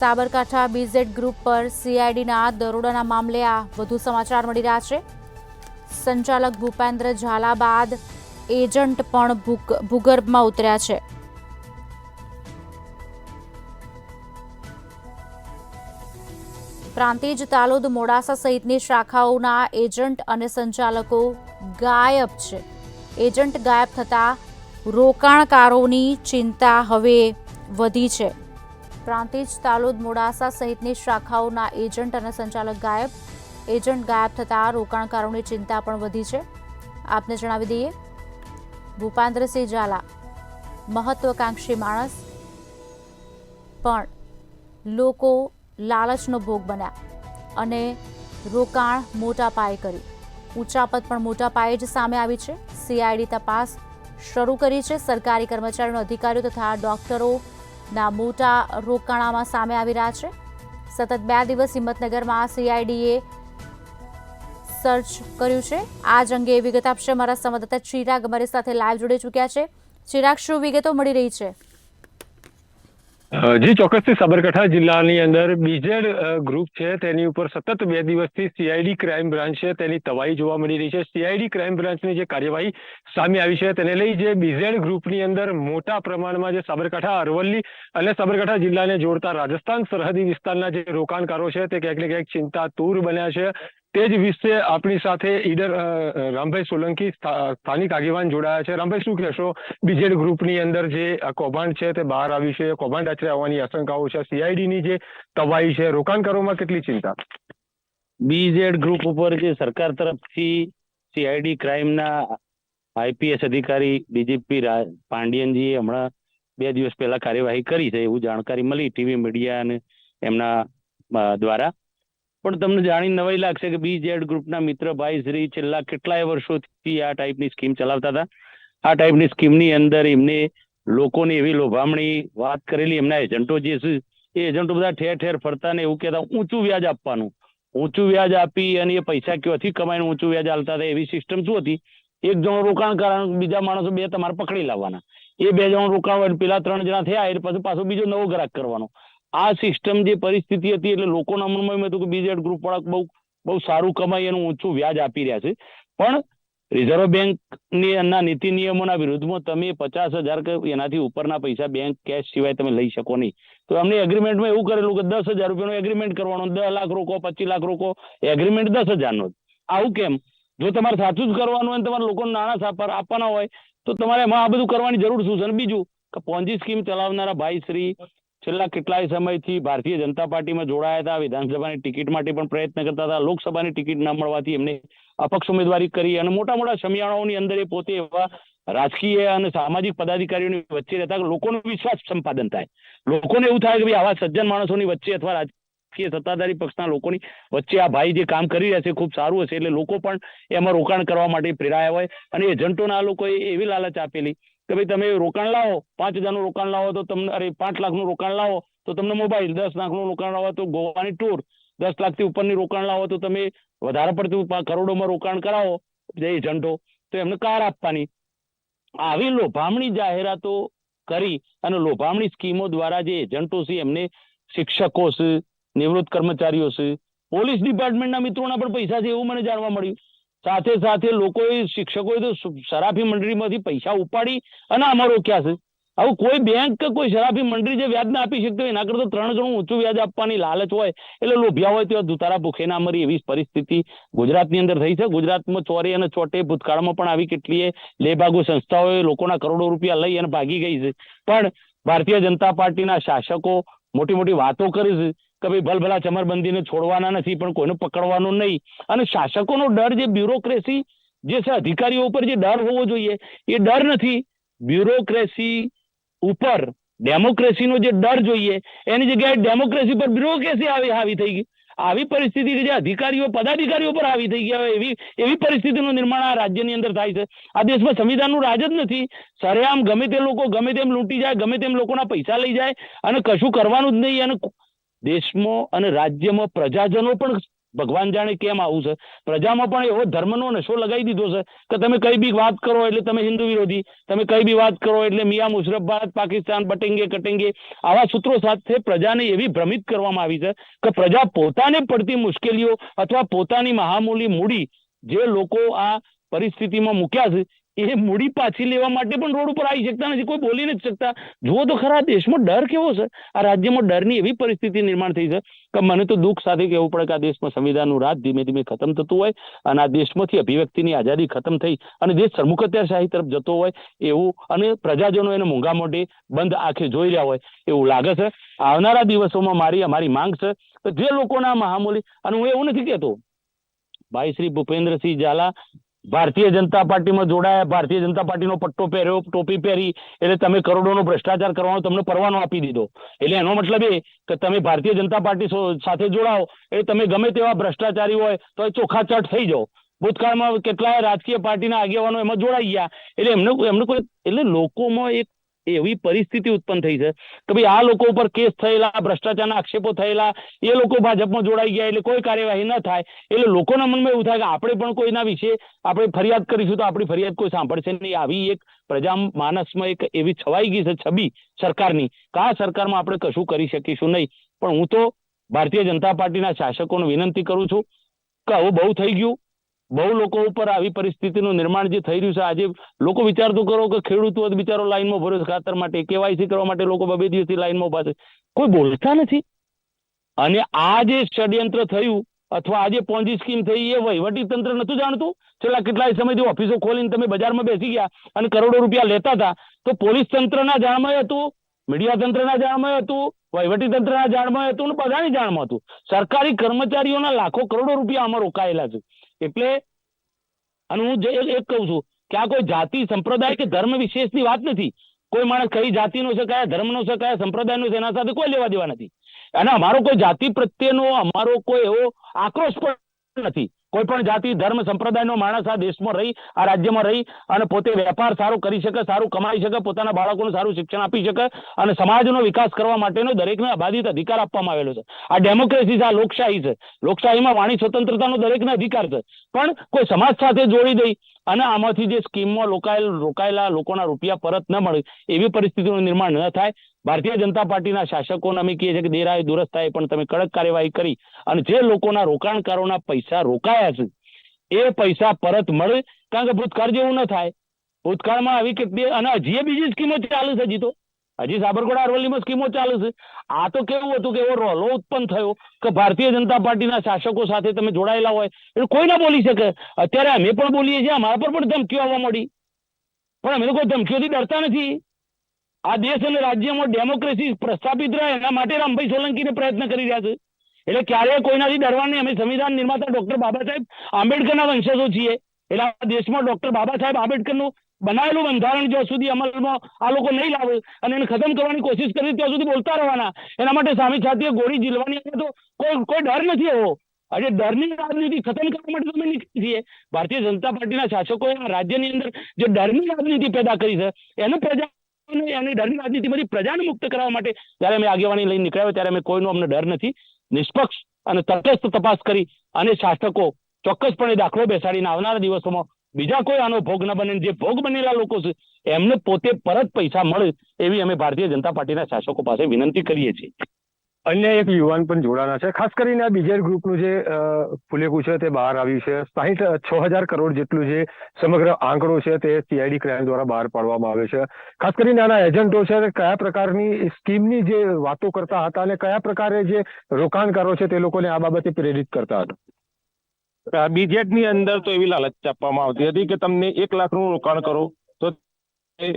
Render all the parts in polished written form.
Sabarkantha BZ group પર સીઆઈડીના દરોડાના મામલે આ વધુ સમાચાર મળી રહ્યા છે। સંચાલક ભૂપેન્દ્ર ઝાલા બાદ એજન્ટ પણ ભૂગર્ભમાં ઉતર્યા છે। પ્રાંતિજ, તાલોદ, મોડાસા સહિતની શાખાઓના એજન્ટ અને સંચાલકો ગાયબ છે। એજન્ટ ગાયબ થતા રોકાણકારોની ચિંતા હવે વધી છે। પ્રાંતિજ, તાલોદ, મોડાસા સહિતની શાખાઓના એજન્ટ અને સંચાલક ગાયબ। એજન્ટ ગાયબ થતાં રોકાણકારોની ચિંતા પણ વધી છે। આપને જણાવી દઈએ, ભૂપેન્દ્રસિંહ ઝાલા મહત્વાકાંક્ષી માણસ, પણ લોકો લાલચનો ભોગ બન્યા અને રોકાણ મોટા પાયે કરી ઉચાપત પણ મોટા પાયે જ સામે આવી છે। સીઆઈડી તપાસ શરૂ કરી છે। સરકારી કર્મચારીઓ, અધિકારીઓ તથા ડોક્ટરોના મોટા રોકાણામાં સામે આવી રહ્યા છે। સતત 2 દિવસ હિંમતનગરમાં સીઆઈડીએ સર્ચ કર્યું છે। આજ અંગે વિગત આપશે અમારા સંવાદદાતા ચિરાગ અમારી સાથે લાઈવ જોડી ચૂક્યા છે। ચિરાગ, શું વિગતો મળી રહી છે? જી ચોક્કસથી સાબરકાંઠા જિલ્લાની અંદર બીઝેડ ગ્રુપ છે તેની ઉપર સતત 2 દિવસથી સીઆઈડી ક્રાઇમ બ્રાન્ચ છે તેની તવાઈ જોવા મળી રહી છે। સીઆઈડી ક્રાઇમ બ્રાન્ચની જે કાર્યવાહી સામે આવી છે તેને લઈ જે બીઝેડ ગ્રુપની અંદર મોટા પ્રમાણમાં જે સાબરકાંઠા, અરવલ્લી અને સાબરકાંઠા જિલ્લાને જોડતા રાજસ્થાન સરહદી વિસ્તારના જે રોકાણકારો છે તે ક્યાંક ને ક્યાંક ચિંતાતુર બન્યા છે। તે જ વિશે આપણી સાથે ઈડર રામભાઈ સોલંકી સ્થાનિક આગેવાન જોડાયા છે। રામભાઈ, શું કહેશો? બીઝેડ ગ્રુપની અંદર જે કૌભાંડ છે તે બહાર આવ્યું છે, કૌભાંડ આચરે આવવાની આશંકાઓ છે, સીઆઈડીની જે તવાઈ છે, રોકાણકારોમાં કેટલી ચિંતા? બીઝેડ ગ્રુપ ઉપર જે સરકાર તરફથી સીઆઈડી ક્રાઇમના આઈપીએસ અધિકારી ડીજીપી પાંડિયનજીએ હમણાં 2 દિવસ પહેલા કાર્યવાહી કરી છે એવું જાણકારી મળી ટીવી મીડિયા અને એમના દ્વારા। પણ તમને જાણી નવાઈ લાગશે કે બીઝેડ ગ્રુપના મિત્રભાઈ શ્રી છેલ્લા કેટલાય વર્ષોથી આ ટાઈપની સ્કીમ ચલાવતા હતા। આ ટાઈપની સ્કીમની અંદર એમને લોકોને એવી લોભામણી વાત કરેલી, એમના એજન્ટો જે છે એ એજન્ટો બધા ઠેર ઠેર ફરતા ને એવું કહેતા ઊંચું વ્યાજ આપવાનું, ઊંચું વ્યાજ આપી અને એ પૈસા ક્યાંથી કમાઈને ઊંચું વ્યાજ આલતા હતા। એવી સિસ્ટમ શું હતી, એક જણો રોકાણ કરવાનું, બીજા માણસો 2 તમારે પકડી લાવવાના, એ 2 જણો રોકાણ હોય પેલા 3 જણા થયા એટલે પછી પાછો બીજો નવો ગ્રાહક કરવાનો। આ સિસ્ટમ જે પરિસ્થિતિ હતી એટલે લોકોના મનમાં એમ હતું કે બીઝેડ ગ્રુપ વાળા બહુ સારું કમાઈ એનું ઊંચું વ્યાજ આપી રહ્યા છે। પણ રિઝર્વ બેંકની ના નીતિ નિયમોના વિરુદ્ધમાં તમે 50,000 કે એનાથી ઉપરના પૈસા બેંક કેશ સિવાય તમે લઈ શકો નહીં। તો અમને એગ્રીમેન્ટમાં એવું કરેલું કે 10,000 રૂપિયાનો એગ્રીમેન્ટ કરવાનો, 10 લાખ રોકો, 25 લાખ રોકો, એગ્રીમેન્ટ 10,000નો। આવું કેમ? જો તમારે સાચું જ કરવાનું હોય, તમારે લોકોને નાણાં આપવાના હોય તો તમારે એમાં આ બધું કરવાની જરૂર શું છે? અને બીજું કે પોન્જી સ્કીમ ચલાવનારા ભાઈ શ્રી છેલ્લા કેટલાય સમયથી ભારતીય જનતા પાર્ટીમાં જોડાયા હતા, વિધાનસભાની ટિકિટ માટે પણ પ્રયત્ન કરતા હતા, લોકસભાની ટિકિટ ન મળવાથી એમને અપક્ષ ઉમેદવારી કરી અને મોટા મોટા સમિયાણાઓની અંદર એ પોતે એવા રાજકીય અને સામાજિક પદાધિકારીઓની વચ્ચે રહેતા લોકોનો વિશ્વાસ સંપાદન થાય। લોકોને એવું થાય કે ભાઈ આવા સજ્જન માણસોની વચ્ચે અથવા રાજકીય સત્તાધારી પક્ષના લોકોની વચ્ચે આ ભાઈ જે કામ કરી રહ્યા છે ખૂબ સારું હશે, એટલે લોકો પણ એમાં રોકાણ કરવા માટે પ્રેરાયા હોય। અને એજન્ટોના આ લોકોએ એવી લાલચ આપેલી કે ભાઈ તમે રોકાણ લાવો, 5,000નું રોકાણ લાવો તો તમને, 5 લાખનું રોકાણ લાવો તો તમને મોબાઈલ, 10 લાખનું રોકાણ લાવો તો ગોવાની ટૂર, 10 લાખથી ઉપરની રોકાણ લાવો તો તમે વધારે પડતું કરોડોમાં રોકાણ કરાવો જે એજન્ટો તો એમને કાર આપવાની। આવી લોભામણી જાહેરાતો કરી અને લોભામણી સ્કીમો દ્વારા જે એજન્ટો છે એમને શિક્ષકો છે, નિવૃત્ત કર્મચારીઓ છે, પોલીસ ડિપાર્ટમેન્ટના મિત્રોના પણ પૈસા છે એવું મને જાણવા મળ્યું। સાથે સાથે લોકોએ, શિક્ષકોએ તો શરાફી મંડળીમાંથી પૈસા ઉપાડી અને આમાં રોક્યા છે। આવું કોઈ બેંક કે કોઈ શરાફી મંડળી જે વ્યાજ ના આપી શકતો એના કરતા 3 ગણું ઊંચું વ્યાજ આપવાની લાલચ હોય એટલે લોભિયા હોય તેવા દુતારા ભૂખે ના મરી, એવી પરિસ્થિતિ ગુજરાતની અંદર થઈ છે। ગુજરાતમાં ચોરી અને ચોટે ભૂતકાળમાં પણ આવી કેટલીય લેભાગુ સંસ્થાઓએ લોકોના કરોડો રૂપિયા લઈ અને ભાગી ગઈ છે। પણ ભારતીય જનતા પાર્ટીના શાસકો મોટી મોટી વાતો કરે છે કે ભાઈ ભલભલા ચમરબંધીને છોડવાના નથી પણ કોઈને પકડવાનું નહીં। અને શાસકોનો ડર, જે બ્યુરોક્રેસી જે છે, અધિકારીઓ ઉપર જે ડર હોવો જોઈએ એ ડર નથી। બ્યુરોક્રેસી ઉપર ડેમોક્રેસીનો જે ડર જોઈએ એની જગ્યાએ ડેમોક્રેસી પર બ્યુરોક્રેસી હાવી થઈ ગઈ। આવી પરિસ્થિતિ કે જે અધિકારીઓ, પદાધિકારીઓ પર હાવી થઈ ગયા હોય એવી પરિસ્થિતિનું નિર્માણ આ રાજ્યની અંદર થાય છે। આ દેશમાં સંવિધાનનું રાજ જ નથી। સરેઆમ ગમે તે લોકો ગમે તેમ લૂંટી જાય, ગમે તેમ લોકોના પૈસા લઈ જાય અને કશું કરવાનું જ નહીં। અને દેશમાં અને રાજ્યમાં પ્રજાજનો પણ ભગવાન જાણે કેમ આવું છે. પ્રજામાં પણ એવો ધર્મનો નશો લગાવી દીધો છે કે તમે કઈ બી વાત કરો એટલે તમે હિન્દુ વિરોધી, તમે કઈ બી વાત કરો એટલે મિયા મુશરફ ભારત પાકિસ્તાન બટેંગે કટેંગે, આવા સૂત્રો સાથે પ્રજાને એવી ભ્રમિત કરવામાં આવી છે કે પ્રજા પોતાને પડતી મુશ્કેલીઓ અથવા પોતાની મહામૂલી મૂડી જે લોકો આ પરિસ્થિતિમાં મૂક્યા છે એ મૂડી પાછી લેવા માટે પણ રોડ ઉપર આવી શકતા નથી, કોઈ બોલી નથી શકતા. જુઓ તો ખરા દેશમાં ડર કેવો છે, આ રાજ્યમાં ડરની એવી પરિસ્થિતિ નિર્માણ થઈ છે કે મને તો દુઃખ સાથે કહેવું પડે કે આ દેશમાં સંવિધાનનું રાજ ધીમે ધીમે ખતમ થતું હોય અને આ દેશમાંથી અભિવ્યક્તિની આઝાદી ખતમ થઈ અને દેશ સરમુખત્યારશાહી તરફ જતો હોય એવું, અને પ્રજાજનો એને મૂંગા મોઢે બંધ આંખે જોઈ રહ્યા હોય એવું લાગે છે. આવનારા દિવસોમાં અમારી માંગ છે કે જે લોકોના મહામૂલી, અને હું એવું નથી કહેતો ભાઈ શ્રી ભૂપેન્દ્રસિંહ ઝાલા ભારતીય જનતા પાર્ટીમાં જોડાયા, ભારતીય જનતા પાર્ટીનો પટ્ટો પહેર્યો, ટોપી પહેરી એટલે તમે કરોડોનો ભ્રષ્ટાચાર કરવાનો તમને પરવાનો આપી દીધો. એટલે એનો મતલબ એ કે તમે ભારતીય જનતા પાર્ટી સાથે જોડાઓ એટલે તમે ગમે તેવા ભ્રષ્ટાચારી હોય તો એ ચોખાચટ થઈ જાઓ. ભૂતકાળમાં કેટલાય રાજકીય પાર્ટીના આગેવાનો એમાં જોડાઈ ગયા એટલે એમને કોઈ, એટલે લોકોમાં એક એવી પરિસ્થિતિ ઉત્પન્ન થઈ છે કે ભાઈ આ લોકો ઉપર કેસ થયેલા, ભ્રષ્ટાચારના આક્ષેપો થયેલા, એ લોકો ભાજપમાં જોડાઈ ગયા એટલે કોઈ કાર્યવાહી ન થાય એટલે લોકોના મનમાં એવું થાય કે આપણે પણ કોઈના વિશે આપણે ફરિયાદ કરીશું તો આપણી ફરિયાદ કોઈ સાંભળશે નહીં. આવી એક પ્રજા માનસમાં એક એવી છવાઈ ગઈ છે છબી સરકારની કે આ સરકારમાં આપણે કશું કરી શકીશું નહીં. પણ હું તો ભારતીય જનતા પાર્ટીના શાસકોને વિનંતી કરું છું કે આવું બહુ થઈ ગયું, બહુ લોકો ઉપર આવી પરિસ્થિતિનું નિર્માણ જે થઈ રહ્યું છે. આજે લોકો વિચાર તો કરો કે ખેડૂતો બિચારો લાઈનમાં ભર્યો ખાતર માટે, કેવાયસી કરવા માટે લોકો 2 દિવસથી લાઈનમાં ઉભા છે, કોઈ બોલતા નથી. અને આ જે ષડયંત્ર થયું અથવા આ જે પોન્જી સ્કીમ થઈ એ વહીવટી તંત્ર નતું જાણતું. છેલ્લા કેટલાય સમયથી ઓફિસો ખોલીને તમે બજારમાં બેસી ગયા અને કરોડો રૂપિયા લેતા હતા તો પોલીસ તંત્રના જાણમાં હતું, મીડિયા તંત્રના જાણમાં હતું, વહીવટી તંત્રના જાણમાં હતું, ને બધાની જાણમાં હતું. સરકારી કર્મચારીઓના લાખો કરોડો રૂપિયા આમાં રોકાયેલા છે. એટલે અને હું એક કહું છું કે આ કોઈ જાતિ સંપ્રદાય કે ધર્મ વિશેષની વાત નથી. કોઈ માણસ કઈ જાતિનો છે, કયા ધર્મનો છે, કયા સંપ્રદાયનો છે એના સાથે કોઈ લેવા દેવા નથી. અને અમારો કોઈ જાતિ પ્રત્યેનો અમારો કોઈ એવો આક્રોશ પણ નથી. કોઈ પણ જાતિ ધર્મ સંપ્રદાયનો માણસ આ દેશમાં રહી, આ રાજ્યમાં રહી અને પોતે વેપાર સારો કરી શકે, સારું કમાઈ શકે, પોતાના બાળકોને સારું શિક્ષણ આપી શકે અને સમાજનો વિકાસ કરવા માટેનો દરેકને અબાધિત અધિકાર આપવામાં આવેલો છે. આ ડેમોક્રેસી છે, આ લોકશાહી છે. લોકશાહીમાં વાણી સ્વતંત્રતાનો દરેકને અધિકાર છે. પણ કોઈ સમાજ સાથે જોડી દઈ અને આમાંથી જે સ્કીમમાં રોકાયેલા લોકોના રૂપિયા પરત ન મળે એવી પરિસ્થિતિનું નિર્માણ ન થાય. ભારતીય જનતા પાર્ટીના શાસકોને અમે કહીએ છીએ કે દેરાએ દુરસ્ત થાય પણ તમે કડક કાર્યવાહી કરી અને જે લોકોના રોકાણકારોના પૈસા રોકાયા છે એ પૈસા પરત મળે. કારણ કે ભૂતકાળ જેવું ન થાય. ભૂતકાળમાં આવી કેટલી અને હજી બીજી સ્કીમો ચાલુ છે. હજી સાબરકાંઠા અરવલ્લીમાં સ્કીમો ચાલુ છે. આ તો કેવું હતું કે એવો રોલો ઉત્પન્ન થયો કે ભારતીય જનતા પાર્ટીના શાસકો સાથે તમે જોડાયેલા હોય એટલે કોઈ ના બોલી શકે. અત્યારે અમે પણ બોલીએ છીએ, અમારા પર પણ ધમકીઓ આવવા મળી, પણ અમે તો કોઈ ધમકીઓથી ડરતા નથી. આ દેશ અને રાજ્યમાં ડેમોક્રેસી પ્રસ્થાપિત રહે એના માટે રામભાઈ સોલંકીને પ્રયત્ન કરી રહ્યા છે. એટલે ક્યારેય કોઈનાથી ડરવાનું નહીં. અમે સંવિધાન નિર્માતા ડોક્ટર બાબા સાહેબ આંબેડકરના વંશજો છીએ. એટલે આ દેશમાં ડોક્ટર બાબા સાહેબ આંબેડકરનું બનાવેલું બંધારણ જ્યાં સુધી અમલમાં આ લોકો નહીં લાવે અને એને ખતમ કરવાની કોશિશ કરી ત્યાં સુધી બોલતા રહેવાના. એના માટે સામે છાતીએ ગોળી ઝીલવાની તો કોઈ ડર નથી એવો. આજે ડરની રાજનીતિ ખતમ કરવા માટે તમે નીકળી છીએ. ભારતીય જનતા પાર્ટીના શાસકોએ આ રાજ્યની અંદર જે ડરની રાજનીતિ પેદા કરી છે એને પ્રજા એની ડરની રાજનીતિમાંથી પ્રજાને મુક્ત કરવા માટે જ્યારે અમે આગેવાની લઈને નીકળ્યા ત્યારે અમે કોઈનો અમને ડર નથી. નિષ્પક્ષ અને તટસ્થ તપાસ કરી અને શાસકો ચોક્કસપણે દાખલો બેસાડીને આવનારા દિવસોમાં બીજા કોઈ આનો ભોગ ન બને. જે ભોગ બનેલા લોકો છે એમને પોતે પરત પૈસા મળે એવી અમે ભારતીય જનતા પાર્ટીના શાસકો પાસે વિનંતી કરીએ છીએ. અન્ય એક યુવાન પણ જોડાના છે. ખાસ કરીને આ બીજેડ ગ્રુપનું જે ફુલેકું છે તે બહાર આવ્યું છે. 6,000 કરોડ જેટલું જે સમગ્ર આંકડો છે તે સીઆઈડી ક્રાઇમ દ્વારા બહાર પાડવામાં આવ્યો છે. ખાસ કરીને આના એજન્ટો છે તે કયા પ્રકારની સ્કીમની જે વાતો કરતા હતા અને કયા પ્રકારે જે રોકાણકારો છે તે લોકોને આ બાબતે પ્રેરિત કરતા હતા. બીજેડની અંદર તો એવી લાલચ આપવામાં આવતી હતી કે તમને 1 લાખનું રોકાણ કરો તો એ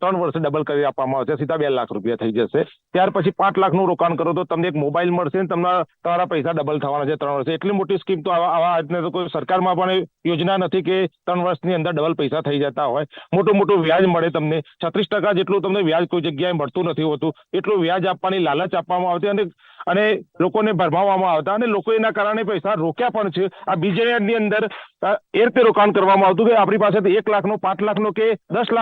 3 વર્ષે ડબલ કરી આપવામાં આવશે, સીધા 2 લાખ રૂપિયા થઈ જશે. ત્યાર પછી 5 લાખનું રોકાણ કરો તો તમને એક મોબાઈલ મળશે ને તમારા પૈસા ડબલ થવાના છે 3 વર્ષે. એટલી મોટી સ્કીમ તો આવા તો કોઈ સરકારમાં પણ યોજના નથી કે 3 વર્ષની અંદર ડબલ પૈસા થઈ જતા હોય. મોટું વ્યાજ મળે તમને. 36% જેટલું તમને વ્યાજ કોઈ જગ્યાએ મળતું નથી હોતું. એટલું વ્યાજ આપવાની લાલચ આપવામાં આવતી અને લોકોને ભરમાવવામાં આવતા અને લોકો એના કારણે પૈસા રોક્યા પણ છે. આ બીજેડની અંદર એ રીતે રોકાણ કરવામાં આવતું કે આપણી પાસે 1 લાખનો 5 લાખનો કે 10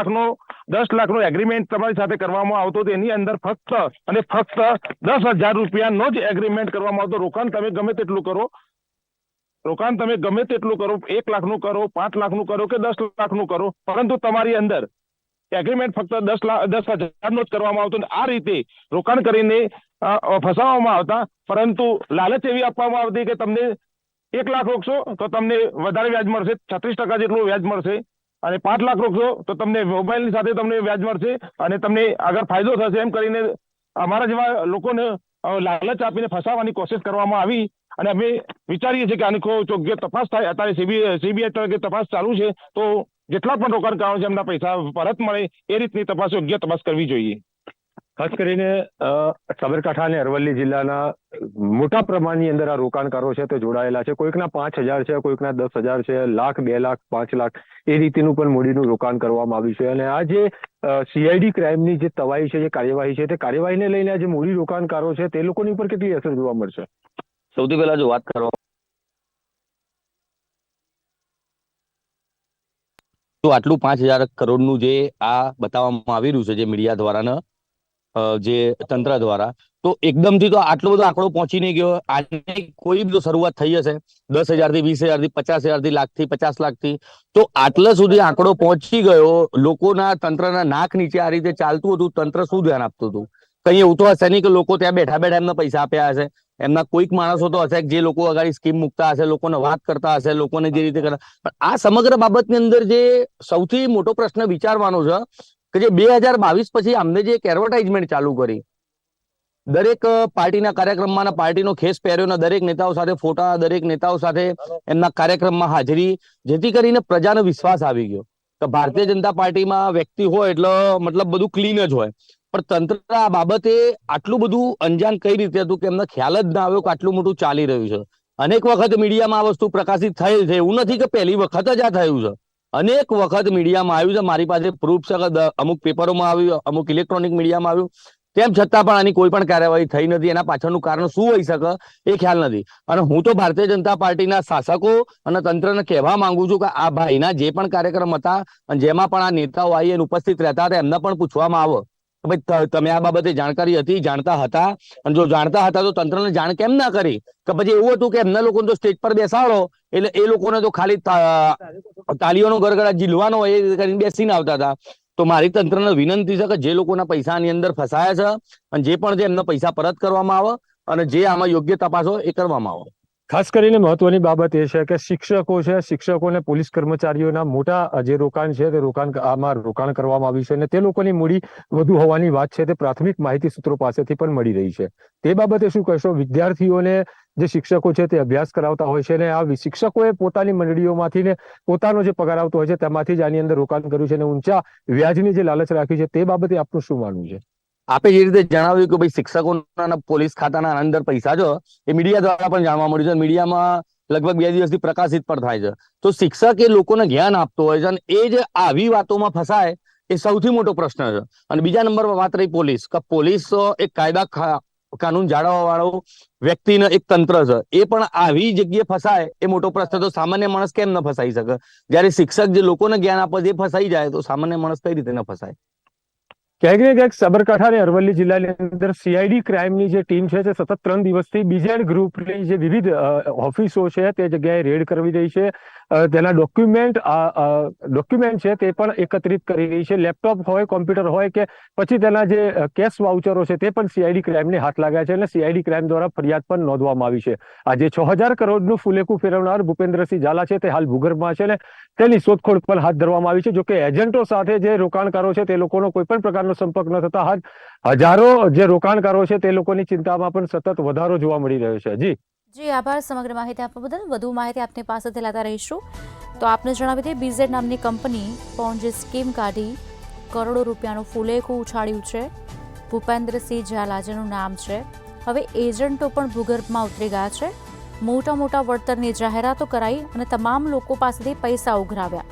લાખનો એગ્રીમેન્ટ તમારી સાથે કરવામાં આવતો. એની અંદર ફક્ત 10,000 રૂપિયાનો જ એગ્રીમેન્ટ કરવામાં આવતો. રોકાણ તમે ગમે તેટલું કરો રોકાણ તમે ગમે તેટલું કરો, 1 લાખનું કરો, 5 લાખનું કરો કે 10 લાખનું કરો, પરંતુ તમારી અંદર એગ્રીમેન્ટ ફક્ત 10,000 નો જ કરવામાં આવતો. આ રીતે રોકાણ કરીને ફસાવવામાં આવતા, પરંતુ લાલચ એવી આપવામાં આવતી કે તમને 1 લાખ રોકશો તો તમને વધારે વ્યાજ મળશે, 36% જેટલું વ્યાજ મળશે, અને 5 લાખ રોકશો તો તમને મોબાઈલની સાથે તમને વ્યાજ મળશે અને તમને આગળ ફાયદો થશે. એમ કરીને અમારા જેવા લોકોને લાલચ આપીને ફસાવવાની કોશિશ કરવામાં આવી, અને અમે વિચારીએ છીએ કે આની યોગ્ય તપાસ થાય. અત્યારે સીબીઆઈ તરીકે તપાસ ચાલુ છે, તો જેટલા પણ રોકાણકારો છે એમના પૈસા પરત મળે એ રીતની તપાસ, યોગ્ય તપાસ કરવી જોઈએ. ખાસ કરીને સાબરકાંઠા અને અરવલ્લી જિલ્લાના મોટા પ્રમાણની અંદર આ રોકાણકારો છે તે જોડાયેલા છે. કોઈકના 5,000 છે, કોઈકના 10,000 છે, લાખ, 2 લાખ, 5 લાખ એ રીતનું પણ મૂડીનું રોકાણ કરવામાં આવ્યું છે. અને આ જે સીઆઈડી ક્રાઇમની જે તવાઈ છે, જે કાર્યવાહી છે, તે કાર્યવાહીને લઈને આ જે મૂડી રોકાણકારો છે તે લોકોની ઉપર કેટલી અસર જોવા મળશે? સૌથી પહેલા જો વાત કરવા તો આટલું 5,000 કરોડનું જે આ બતાવવામાં આવી રહ્યું છે જે મીડિયા દ્વારા જે તંત્ર દ્વારા, તો એકદમથી તો આટલો બધો આંકડો પહોંચી નહીં ગયો. આની કોઈ બી શરૂઆત થઈ હશે 10,000 થી 20,000 થી 50,000 થી લાખ થી 50 લાખ થી, તો આટલા સુધી આંકડો પહોંચી ગયો. લોકોના તંત્રના નાક નીચે આ રીતે ચાલતું હતું. તંત્ર શું ધ્યાન આપતું હતું? કઈ એવું તો હશે નહીં કે લોકો ત્યાં બેઠા બેઠા એમને પૈસા આપ્યા હશે. એમના કોઈક માણસો તો હશે જે લોકો અગાડી સ્કીમ મૂકતા હશે, લોકોને વાત કરતા હશે, લોકોને જે રીતે કરતા. પણ આ સમગ્ર બાબતની અંદર જે સૌથી મોટો પ્રશ્ન વિચારવાનો છે કે જે 2022 પછી અમને જે એક એડવર્ટાઇઝમેન્ટ ચાલુ કરી, દરેક પાર્ટીના કાર્યક્રમમાં પાર્ટીનો ખેસ પહેર્યો, દરેક નેતાઓ સાથે ફોટા, દરેક નેતાઓ સાથે એમના કાર્યક્રમમાં હાજરી, જેથી કરીને પ્રજાનો વિશ્વાસ આવી ગયો કે ભારતીય જનતા પાર્ટીમાં વ્યક્તિ હોય એટલે મતલબ બધું ક્લીન જ હોય. પણ તંત્ર આ બાબતે આટલું બધું અંજાન કઈ રીતે હતું કે એમને ખ્યાલ જ ના આવ્યો કે આટલું મોટું ચાલી રહ્યું છે. અનેક વખત મીડિયામાં આ વસ્તુ પ્રકાશિત થયેલ છે, એવું નથી કે પહેલી વખત જ આ થયું છે. અનેક વખત મીડિયામાં આવ્યું છે, મારી પાસે પ્રૂફ છે કે અમુક પેપરોમાં આવ્યું, અમુક ઇલેક્ટ્રોનિક મીડિયામાં આવ્યું, તેમ છતાં પણ આની કોઈ પણ કાર્યવાહી થઈ નથી. એના પાછળનું કારણ શું હોઈ શકે એ ખ્યાલ નથી. અને હું તો ભારતીય જનતા પાર્ટીના શાસકો અને તંત્રને કહેવા માંગુ છું કે આ ભાઈના જે પણ કાર્યક્રમ હતા અને જેમાં પણ આ નેતાઓ આવી ઉપસ્થિત રહેતા હતા, એમને પણ પૂછવામાં આવે કે ભાઈ તમે આ બાબતે જાણકારી હતી, જાણતા હતા? અને જો જાણતા હતા તો તંત્રને જાણ કેમ ના કરી? કે પછી એવું હતું કે એમના લોકોને તો સ્ટેજ પર બેસાડો એટલે એ લોકોને તો ખાલી તાળીઓનો ગરગડા ઝીલવાનો હોય એ કરીને બેસીને આવતા હતા. તો મારી તંત્રને વિનંતી છે કે જે લોકોના પૈસાની અંદર ફસાયા છે અને જે પણ છે એમના પૈસા પરત કરવામાં આવે અને જે આમાં યોગ્ય તપાસ હોય એ કરવામાં આવે. ખાસ કરીને મહત્વની બાબત એ છે કે શિક્ષકો છે, શિક્ષકોને પોલીસ કર્મચારીઓના મોટા જે રોકાણ છે તે આમાં રોકાણ કરવામાં આવ્યું છે અને તે લોકોની મૂડી વધુ હોવાની વાત છે તે પ્રાથમિક માહિતી સૂત્રો પાસેથી પણ મળી રહી છે. તે બાબતે શું કહેશો? વિદ્યાર્થીઓને જે શિક્ષકો છે તે અભ્યાસ કરાવતા હોય છે અને આ શિક્ષકોએ પોતાની મંડળીઓમાંથી ને પોતાનો જે પગાર આવતો હોય છે તેમાંથી જ આની અંદર રોકાણ કર્યું છે અને ઊંચા વ્યાજની જે લાલચ રાખી છે તે બાબતે આપનું શું માનવું છે? આપે જે રીતે જણાવ્યું કે ભાઈ શિક્ષકોના પોલીસ ખાતાના અંદર પૈસા છે એ મીડિયા દ્વારા પણ જાણવા મળ્યું છે. મીડિયામાં લગભગ 2 દિવસથી પ્રકાશિત પણ થાય છે. તો શિક્ષક એ લોકોને જ્ઞાન આપતો હોય છે અને એ જ આવી વાતોમાં ફસાય એ સૌથી મોટો પ્રશ્ન છે. અને બીજા નંબર પર વાત રહી પોલીસ, કે પોલીસ એક કાયદા કાનૂન જાળવવા વાળો વ્યક્તિને એક તંત્ર છે, એ પણ આવી જગ્યાએ ફસાય એ મોટો પ્રશ્ન. તો સામાન્ય માણસ કેમ ન ફસાઈ શકે? જયારે શિક્ષક જે લોકોને જ્ઞાન આપે છે એ ફસાઈ જાય તો સામાન્ય માણસ કઈ રીતે ન ફસાય? ક્યાંક ને ક્યાંક સાબરકાંઠા અને અરવલ્લી જિલ્લાની અંદર સીઆઈડી ક્રાઇમની જે ટીમ છે તે સતત 3 દિવસથી બીઝેડ ગ્રુપની જે વિવિધ ઓફિસો છે તે જગ્યાએ રેડ કરવી રહી છે. તેના ડોક્યુમેન્ટ છે તે પણ એકત્રિત કરી રહી છે. લેપટોપ હોય, કોમ્પ્યુટર હોય કે પછી તેના જે કેશ વાઉચરો છે તે પણ સીઆઈડી ક્રાઇમને હાથ લાગ્યા છે અને સીઆઈડી ક્રાઇમ દ્વારા ફરિયાદ પણ નોંધવામાં આવી છે. આ જે 6,000 કરોડનું ફુલેકું ફેરવનાર ભૂપેન્દ્રસિંહ ઝાલા છે તે હાલ ભૂગર્ભમાં છે ને તેની શોધખોળ પણ હાથ ધરવામાં આવી છે. જોકે એજન્ટો સાથે જે રોકાણકારો છે તે લોકોનો કોઈ પણ પ્રકારનો સંપર્ક ન થતા હજારો જે રોકાણકારો છે તે લોકોની ચિંતામાં પણ સતત વધારો જોવા મળી રહ્યો છે. જી આભાર સમગ્ર માહિતી આપવા બદલ. વધુ માહિતી આપની પાસેથી લેતા રહીશું. તો આપને જણાવી દઈએ, બીઝેડ નામની કંપની પોન્જી સ્કીમ કાઢી કરોડો રૂપિયાનું ફુલેકું ઉછાળ્યું છે. ભૂપેન્દ્રસિંહ ઝાલા જેનું નામ છે. હવે એજન્ટો પણ ભૂગર્ભમાં ઉતરી ગયા છે. મોટા મોટા વળતરની જાહેરાતો કરાઈ અને તમામ લોકો પાસેથી પૈસા ઉઘરાવ્યા.